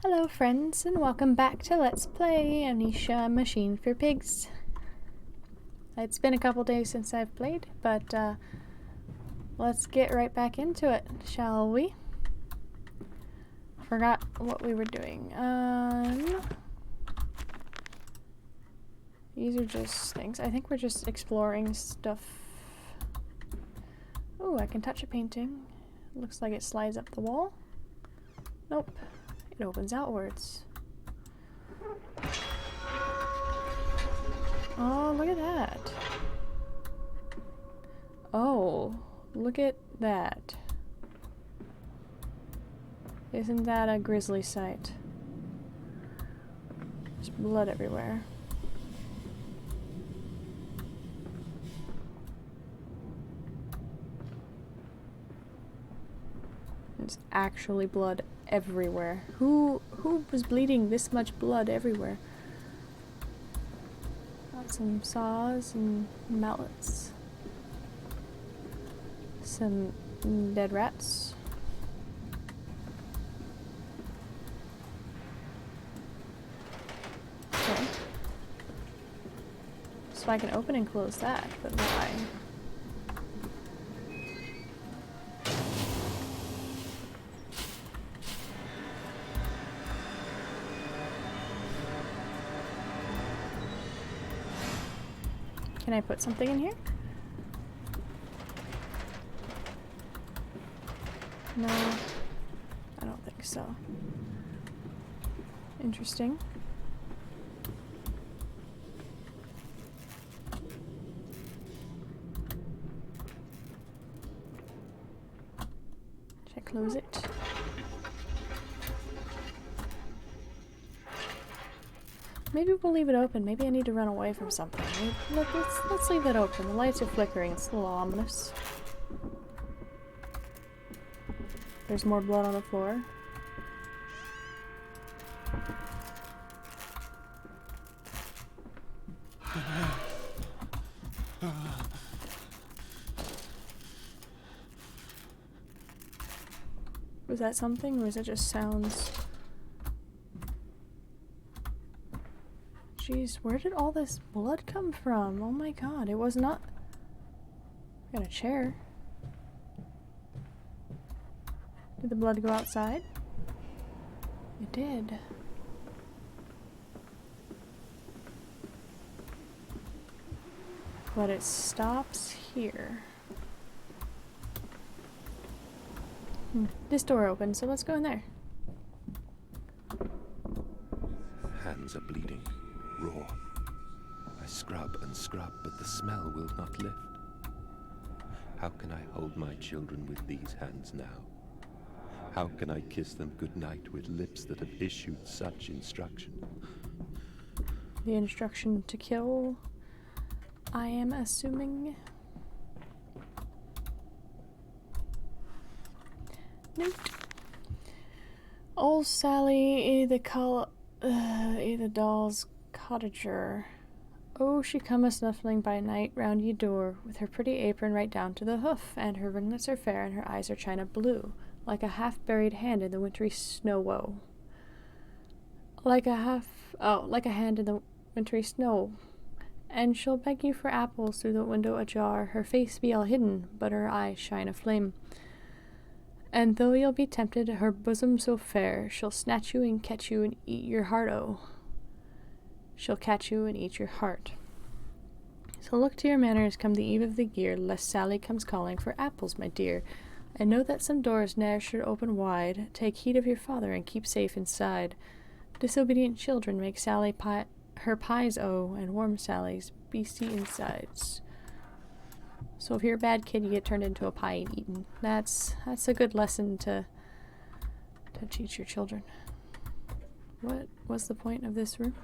Hello friends, and welcome back to Let's Play Amnesia Machine for Pigs. It's been a couple days since I've played, but let's get right back into it, shall we? Forgot what we were doing. These are just things. I think we're just exploring stuff. Oh, I can touch a painting. Looks like it slides up the wall. Nope. It opens outwards. Oh, look at that. Oh, look at that. Isn't that a grisly sight? There's blood everywhere. There's actually blood everywhere. Who was bleeding this much blood everywhere? Got some saws and mallets. Some dead rats. Okay. So I can open and close that, but why? Can I put something in here? No, I don't think so. Interesting. Should I close it? Maybe we'll leave it open. Maybe I need to run away from something. Let's leave it open. The lights are flickering. It's a little ominous. There's more blood on the floor. Was that something, or is it just sounds? Jeez, where did all this blood come from? Oh my god, it was not... Got a chair. Did the blood go outside? It did. But it stops here. This door opens, so let's go in there. Hands are bleeding, raw. I scrub and scrub, but the smell will not lift. How can I hold my children with these hands now? How can I kiss them goodnight with lips that have issued such instruction? The instruction to kill, I am assuming. Note. Old Sally, the doll's cottager. Oh, she cometh snuffling by night round ye door, with her pretty apron right down to the hoof, and her ringlets are fair, and her eyes are china blue, like a half-buried hand in the wintry snow-woe. Like a hand in the wintry snow. And she'll beg you for apples through the window ajar, her face be all hidden, but her eyes shine aflame. And though you'll be tempted, her bosom so fair, she'll snatch you and catch you and eat your heart-o. She'll catch you and eat your heart. So look to your manners come the eve of the year, lest Sally comes calling for apples, my dear. And know that some doors ne'er should open wide. Take heed of your father and keep safe inside. Disobedient children make Sally her pies and warm Sally's beastie insides. So if you're a bad kid, you get turned into a pie and eaten. That's a good lesson to teach your children. What was the point of this room?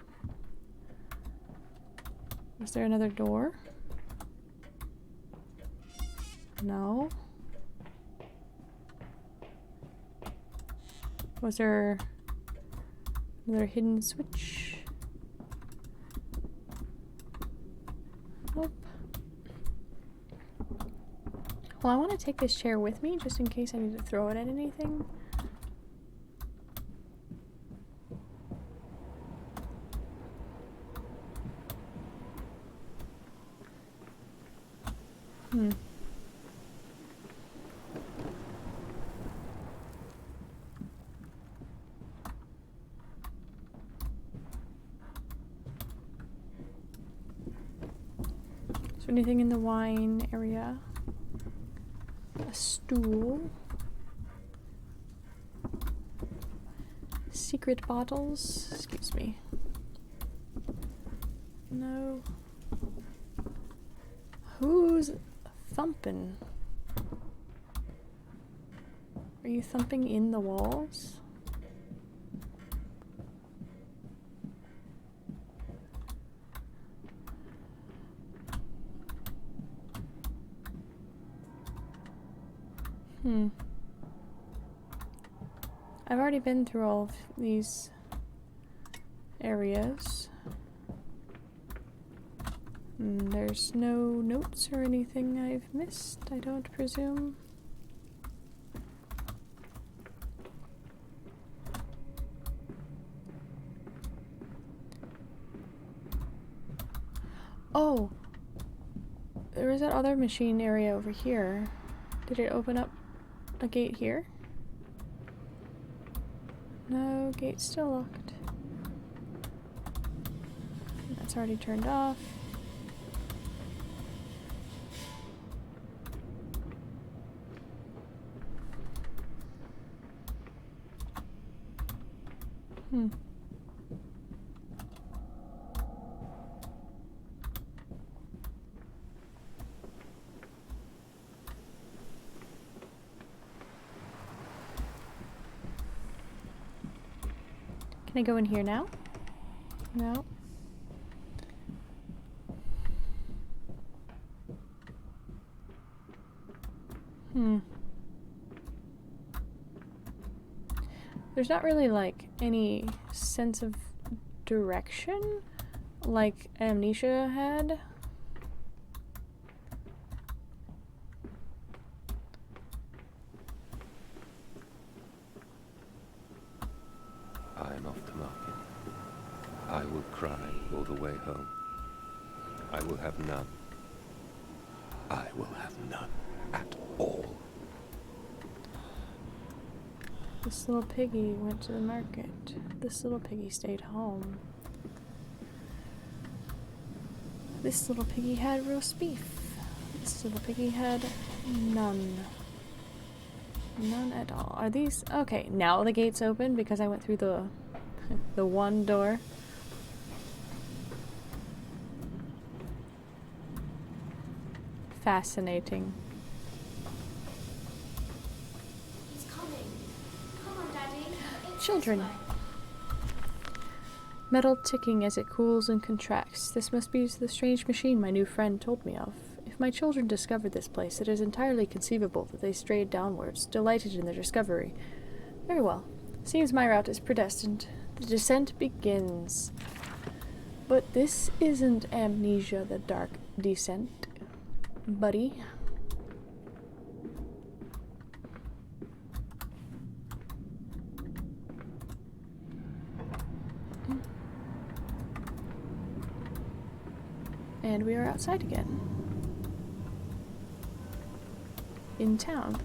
Was there another door? No. Was there another hidden switch? Nope. Well, I want to take this chair with me just in case I need to throw it at anything. Is there anything in the wine area? A stool. Secret bottles. Excuse me. No. Who's thumping? Are you thumping in the walls? I've already been through all of these areas. There's no notes or anything I've missed, I don't presume. Oh! There was that other machine area over here. Did it open up a gate here? No, gate's still locked. That's already turned off. Can I go in here now? No. There's not really like any sense of direction like Amnesia had. I am off to market. I will cry all the way home. I will have none. I will have none at all. This little piggy went to the market. This little piggy stayed home. This little piggy had roast beef. This little piggy had none. None at all. Are these... Okay, now the gate's open because I went through the one door. Fascinating. He's coming. Come on, Daddy. It's Children. this way. Metal ticking as it cools and contracts. This must be the strange machine my new friend told me of. If my children discovered this place, it is entirely conceivable that they strayed downwards, delighted in their discovery. Very well. Seems my route is predestined. The descent begins. But this isn't Amnesia, the Dark Descent, buddy. And we are outside again. In town.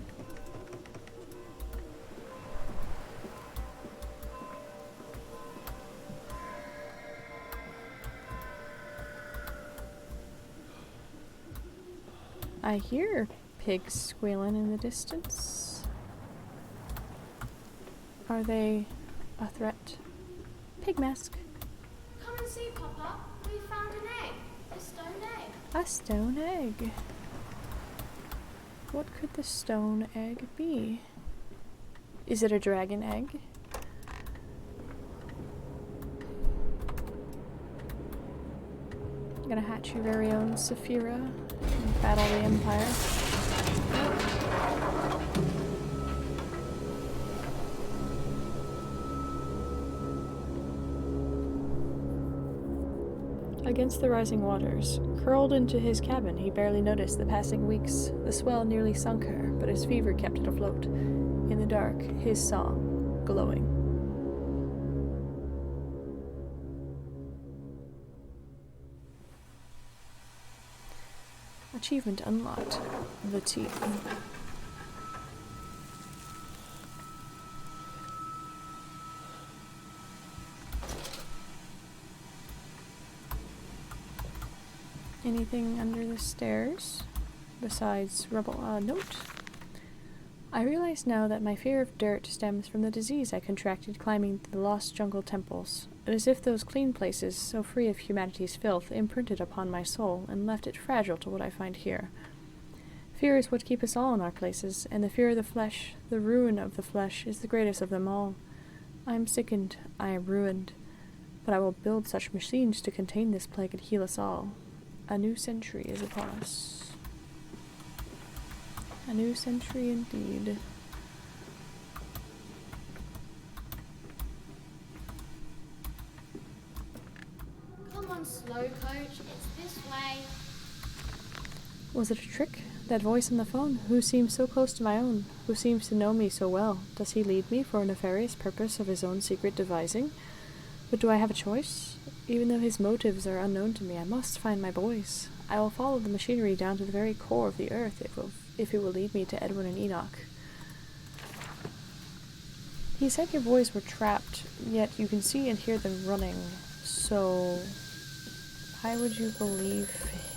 I hear pigs squealing in the distance. Are they a threat? Pig mask. Come and see, Papa. We found an egg. A stone egg. A stone egg. What could the stone egg be? Is it a dragon egg? You're gonna hatch your very own Saphira and battle the Empire. Against the rising waters, curled into his cabin, he barely noticed the passing weeks. The swell nearly sunk her, but his fever kept it afloat. In the dark, his song, glowing. A Achievement unlocked. The tea. Anything under the stairs? Besides rubble? Note. I realize now that my fear of dirt stems from the disease I contracted climbing the lost jungle temples. It is as if those clean places, so free of humanity's filth, imprinted upon my soul and left it fragile to what I find here. Fear is what keeps us all in our places, and the fear of the flesh, the ruin of the flesh, is the greatest of them all. I am sickened, I am ruined, but I will build such machines to contain this plague and heal us all. A new century is upon us. A new century indeed. Come on, slow coach. It's this way. Was it a trick? That voice on the phone, who seems so close to my own, who seems to know me so well, does he lead me for a nefarious purpose of his own secret devising? But do I have a choice? Even though his motives are unknown to me, I must find my boys. I will follow the machinery down to the very core of the earth if it will lead me to Edwin and Enoch. He said your boys were trapped, yet you can see and hear them running, so why would you believe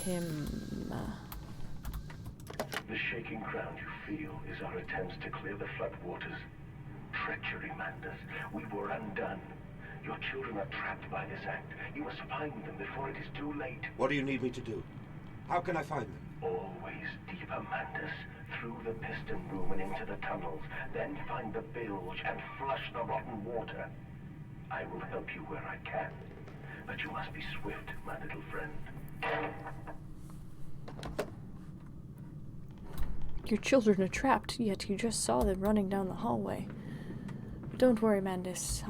him? The shaking ground you feel is our attempts to clear the floodwaters. Treachery, Mandus. We were undone. Your children are trapped by this act. You must find them before it is too late. What do you need me to do? How can I find them? Always deeper, Mandus. Through the piston room and into the tunnels. Then find the bilge and flush the rotten water. I will help you where I can. But you must be swift, my little friend. Your children are trapped, yet you just saw them running down the hallway. Don't worry, Mandus.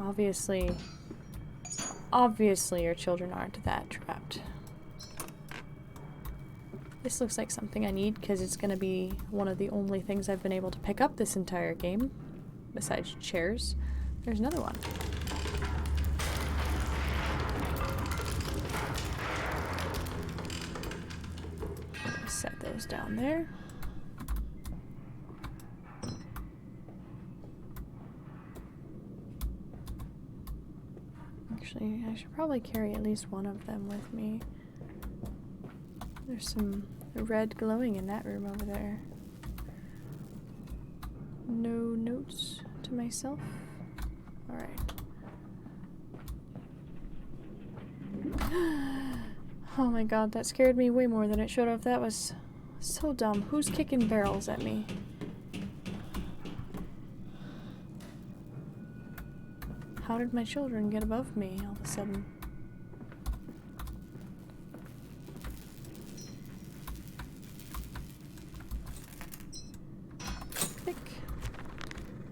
Obviously your children aren't that trapped. This looks like something I need because it's going to be one of the only things I've been able to pick up this entire game, besides chairs. There's another one. Set those down there. Actually, I should probably carry at least one of them with me. There's some red glowing in that room over there. No notes to myself? Alright. Oh my god, that scared me way more than it should have. That was so dumb. Who's kicking barrels at me? How did my children get above me all of a sudden? Thick.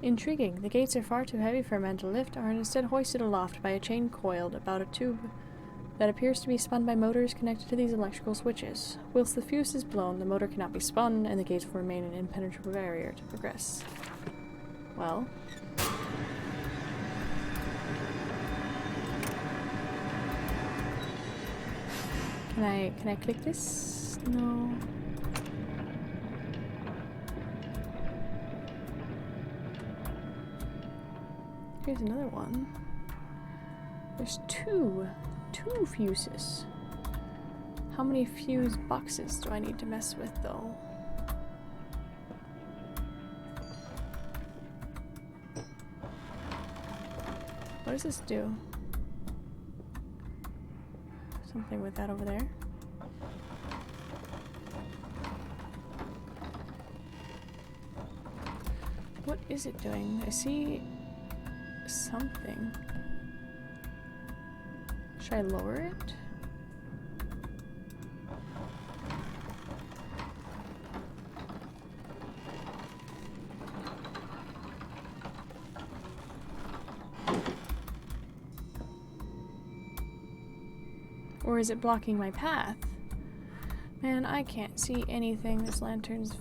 Intriguing. The gates are far too heavy for a man to lift, are instead hoisted aloft by a chain coiled about a tube that appears to be spun by motors connected to these electrical switches. Whilst the fuse is blown, the motor cannot be spun, and the gates will remain an impenetrable barrier to progress. Well... Can I click this? No. Here's another one. There's two fuses. How many fuse boxes do I need to mess with though? What does this do? Something with that over there. What is it doing? I see something. Should I lower it? Or is it blocking my path? Man, I can't see anything. This lantern's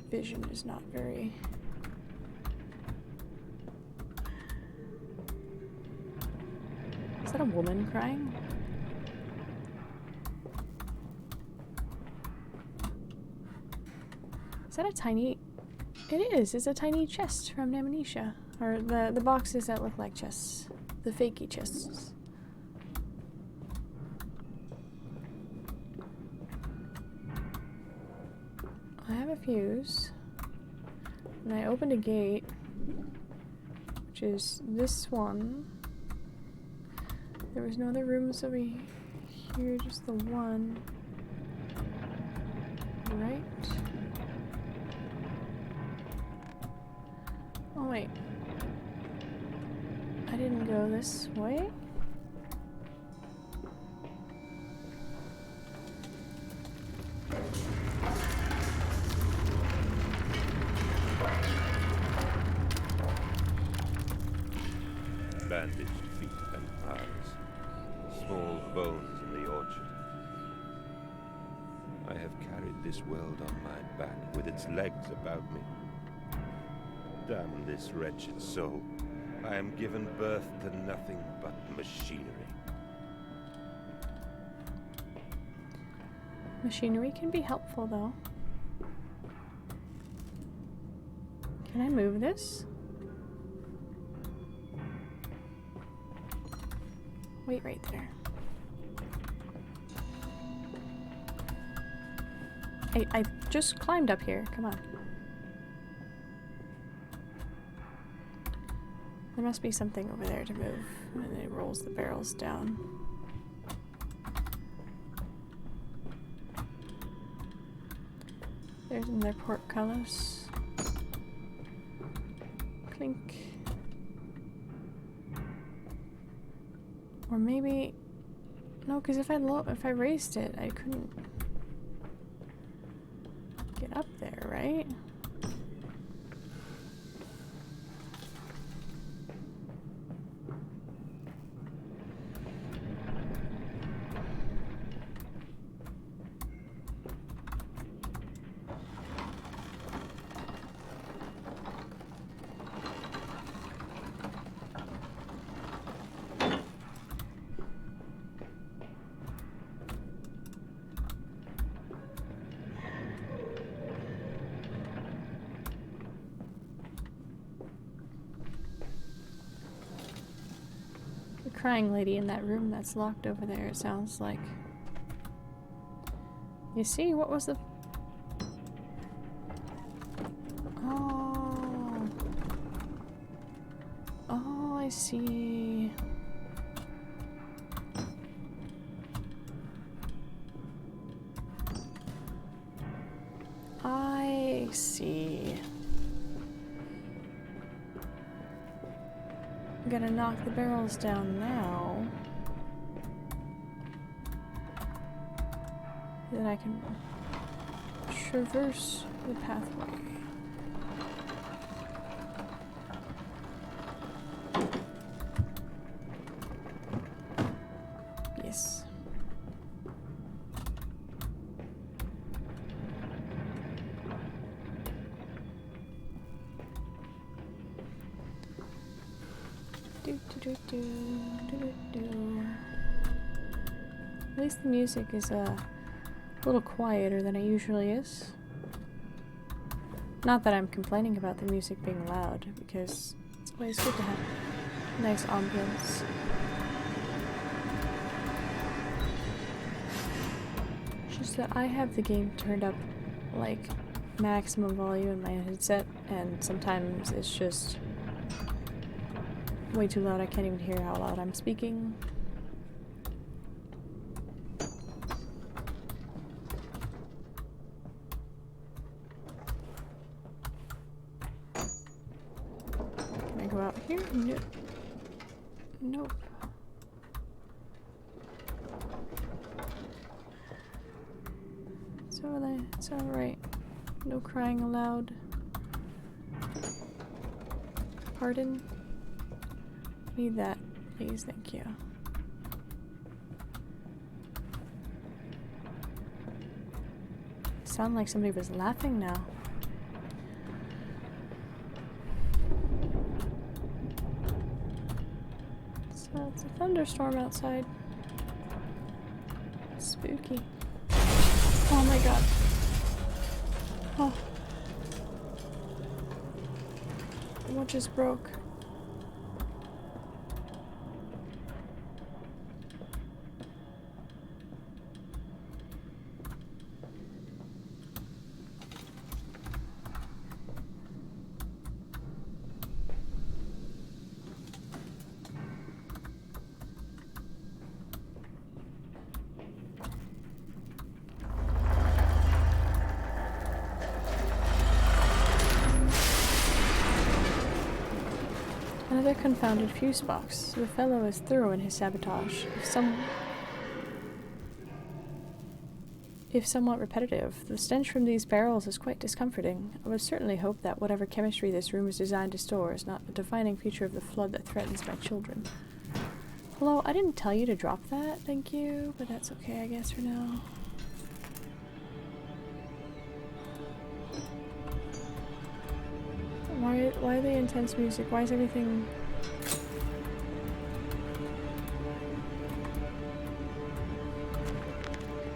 vision is not very... Is that a woman crying? that a tiny... It is. It's a tiny chest from Amnesia. Or the boxes that look like chests. The fakey chests. I have a fuse. And I opened a gate. Which is this one. There was no other rooms over here, just the one. Right? Oh wait. I didn't go this way? Bandaged feet and eyes. Small bones in the orchard. I have carried this world on my back with its legs about me. Damn this wretched soul. I am given birth to nothing but machinery. Machinery can be helpful, though. Can I move this? Wait right there. I just climbed up here. Come on. There must be something over there to move. And it rolls the barrels down. There's another portcullis. Clink. Or maybe... No, because if I raised it, I couldn't get up there, right? Crying lady in that room that's locked over there, it sounds like. You see, what was the... Oh. Oh, I see. I see. I'm gonna knock the barrels down now. Then I can traverse the pathway. Yes. At least the music is a little quieter than it usually is. Not that I'm complaining about the music being loud, because it's always good to have a nice ambience. It's just that I have the game turned up like maximum volume in my headset, and sometimes it's just way too loud. I can't even hear how loud I'm speaking. Can I go out here? Nope. Nope. It's alright. No crying aloud. Pardon? Need that, please, thank you. Sound like somebody was laughing now. So it's a thunderstorm outside. Spooky. Oh my god. Oh. What just broke? Another confounded fuse box. The fellow is thorough in his sabotage. If somewhat repetitive, the stench from these barrels is quite discomforting. I would certainly hope that whatever chemistry this room is designed to store is not a defining feature of the flood that threatens my children. Hello, I didn't tell you to drop that, thank you, but that's okay, I guess, for now. Why the intense music? Why is everything...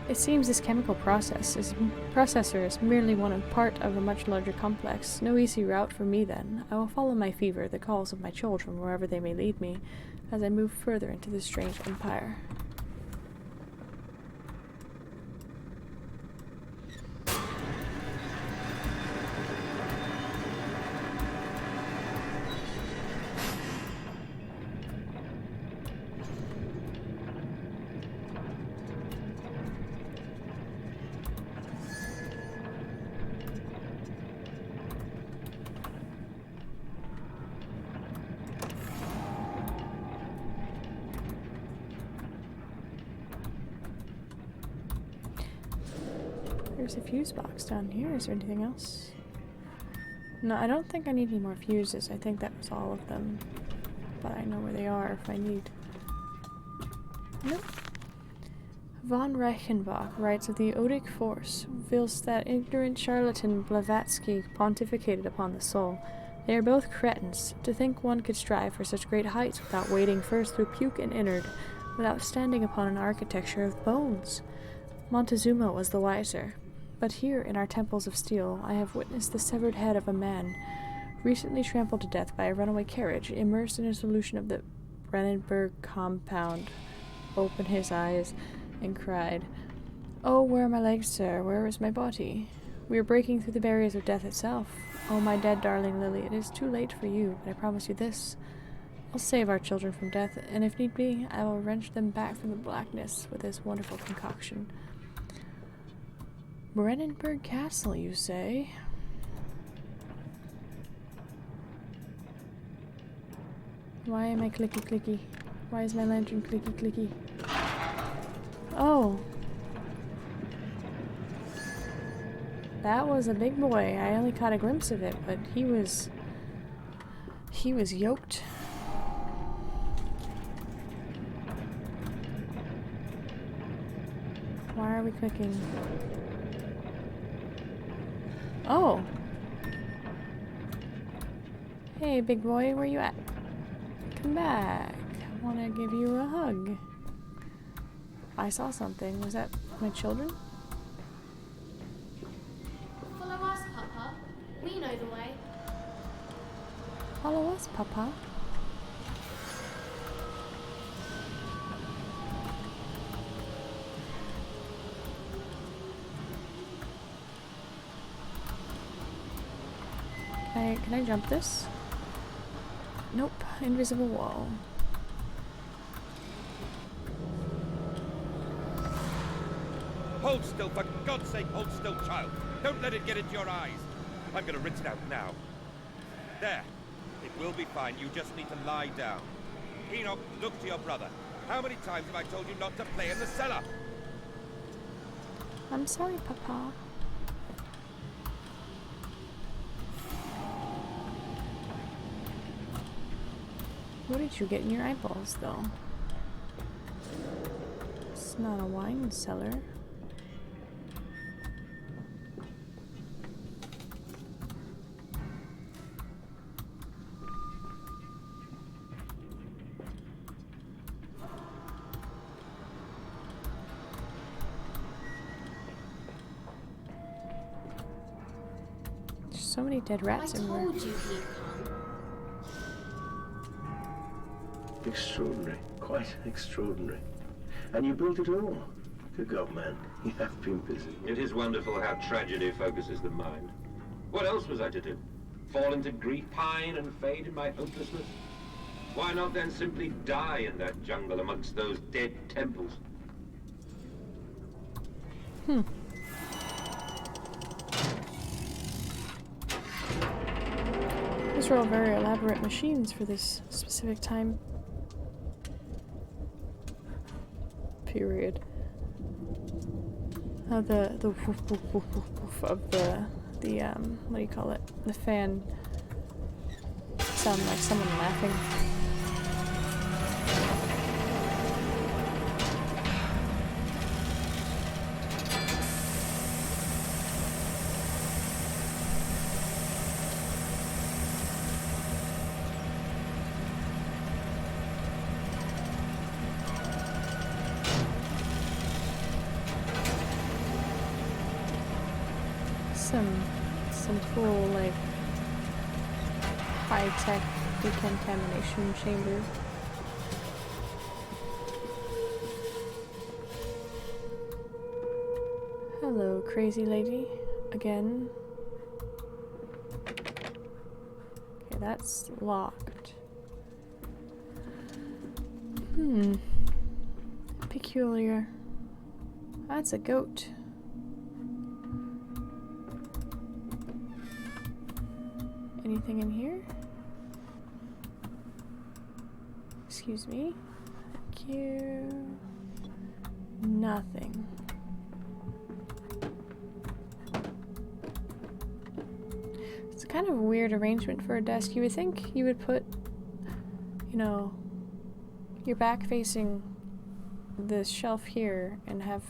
It seems this chemical processor is merely one part of a much larger complex. No easy route for me then. I will follow my fever, the calls of my children, wherever they may lead me, as I move further into this strange empire. There's a fuse box down here. Is there anything else? No, I don't think I need any more fuses. I think that was all of them. But I know where they are if I need. Nope. Von Reichenbach writes of the Odic force, whilst that ignorant charlatan Blavatsky pontificated upon the soul. They are both cretins. To think one could strive for such great heights without wading first through puke and innard, without standing upon an architecture of bones. Montezuma was the wiser. But here, in our temples of steel, I have witnessed the severed head of a man, recently trampled to death by a runaway carriage, immersed in a solution of the Brennenburg compound, opened his eyes and cried, "Oh, where are my legs, sir? Where is my body? We are breaking through the barriers of death itself. Oh, my dead darling Lily, it is too late for you, but I promise you this. I'll save our children from death, and if need be, I will wrench them back from the blackness with this wonderful concoction." Brennenburg Castle, you say? Why am I clicky clicky? Why is my lantern clicky clicky? Oh. That was a big boy. I only caught a glimpse of it, but he was yoked. Why are we clicking? Oh. Hey, big boy, where you at? Come back. I want to give you a hug. I saw something. Was that my children? Follow us, Papa. We know the way. Follow us, Papa. Can I jump this? Nope. Invisible wall. Hold still, for God's sake, hold still, child. Don't let it get into your eyes. I'm gonna rinse it out now. There. It will be fine. You just need to lie down. Enoch, look to your brother. How many times have I told you not to play in the cellar? I'm sorry, Papa. What did you get in your eyeballs, though? It's not a wine cellar. There's so many dead rats I everywhere. told you he'd come. Extraordinary. Quite extraordinary. And you built it all. Good God, man. You have been busy. It is wonderful how tragedy focuses the mind. What else was I to do? Fall into grief, pine and fade in my hopelessness? Why not then simply die in that jungle amongst those dead temples? These are all very elaborate machines for this specific time period. How the woof, woof, woof, woof, woof of the what do you call it? The fan sound like someone laughing. Some cool, like, high-tech decontamination chamber. Hello, crazy lady. Again. Okay, that's locked. Peculiar. That's a goat. Anything in here? Excuse me. Thank you. Nothing. It's a kind of weird arrangement for a desk. You would think you would put, you know, your back facing this shelf here and have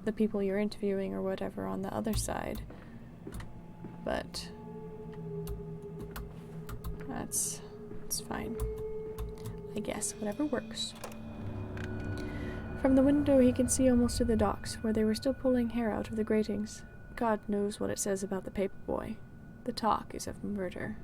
the people you're interviewing or whatever on the other side. But it's fine. I guess, whatever works. From the window he can see almost to the docks, where they were still pulling hair out of the gratings. God knows what it says about the paperboy. The talk is of murder.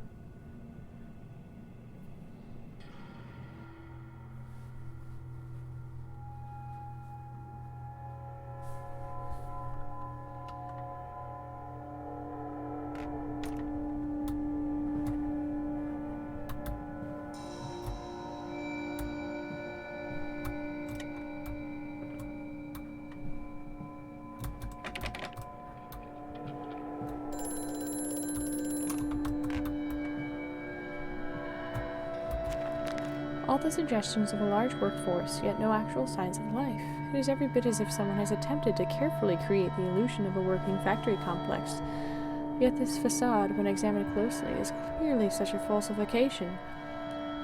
All the suggestions of a large workforce, yet no actual signs of life. It is every bit as if someone has attempted to carefully create the illusion of a working factory complex. Yet this facade, when examined closely, is clearly such a falsification.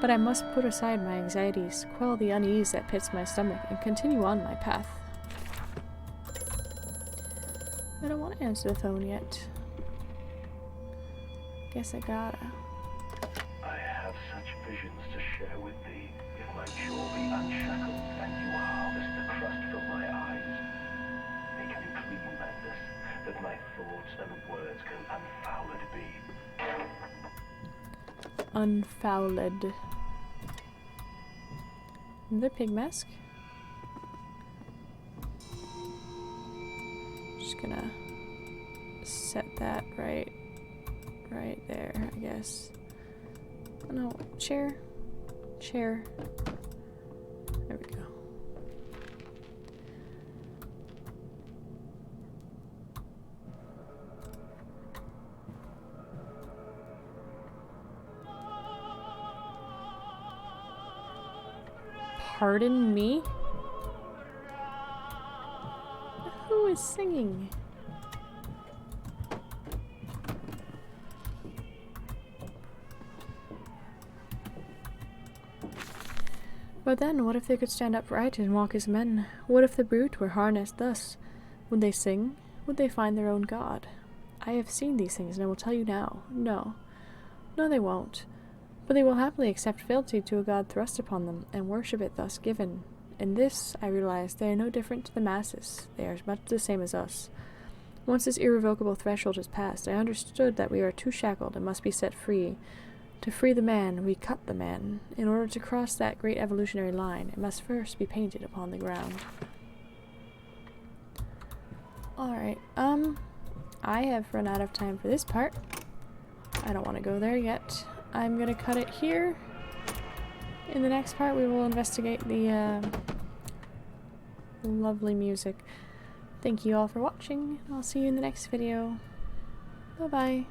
But I must put aside my anxieties, quell the unease that pits my stomach, and continue on my path. I don't want to answer the phone yet. Guess I gotta. I have such visions to share with thee. If my jaw be unshackled and you harvest the crust from my eyes, make me clean, madness, that my thoughts and words can unfouled be. Unfouled. Another pig mask. Just gonna set that right there, I guess. Oh, no, chair. There we go. Pardon me? Who is singing? But then, what if they could stand upright and walk as men? What if the brute were harnessed thus? Would they sing? Would they find their own god? I have seen these things, and I will tell you now. No, they won't. But they will happily accept fealty to a god thrust upon them, and worship it thus given. In this, I realize, they are no different to the masses. They are much the same as us. Once this irrevocable threshold is passed, I understood that we are too shackled and must be set free. To free the man, we cut the man. In order to cross that great evolutionary line, it must first be painted upon the ground. Alright, I have run out of time for this part. I don't want to go there yet. I'm gonna cut it here. In the next part, we will investigate the lovely music. Thank you all for watching. I'll see you in the next video. Bye-bye.